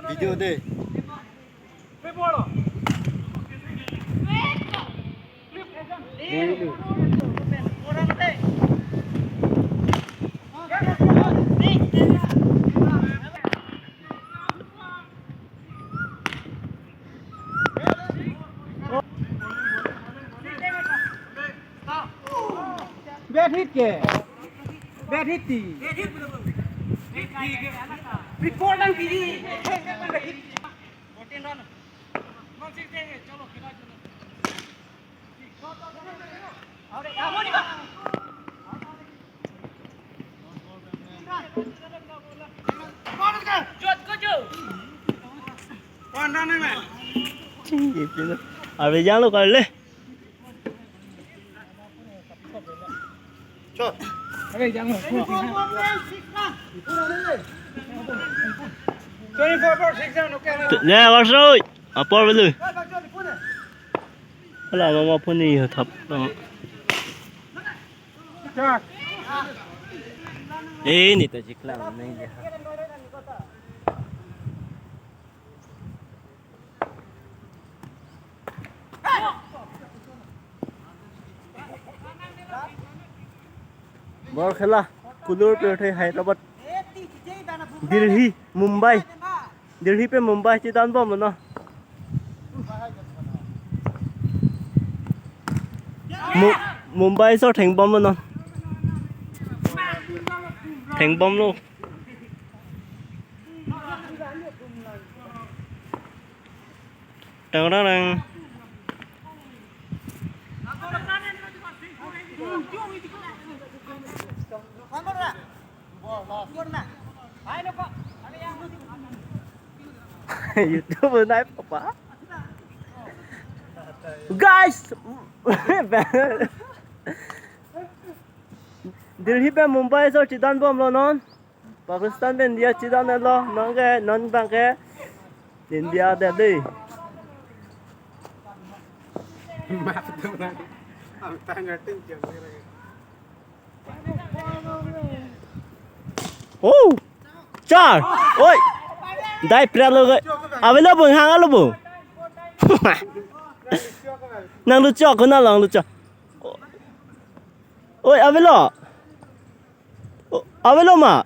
Video đây. Bad hit kìa. Bad hit gì? Report đang gì? ở về giang lúc rồi lên Cho. Đây jangan. 24/6 okay. nè vào rồi ở por về lưới đó là mà phun đi thật đó Chak. ê nị ta chỉ làm này vậy ball khela kulur pe uthai Hyderabad Delhi pe Mumbai chi dan bom no Mumbai sao thành bom nó thành bom luôn đang đang YouTuber này papa guys Delhi pe Mumbai so chidan bom lo non Pakistan pe India chidan lo non ke non bang ke India de đi Maaf teman. Am ngatin jam. ô char ôi dai pre lo cái avelo bung hang alo bung nang lu chok na lang lu chok ôi avelo mà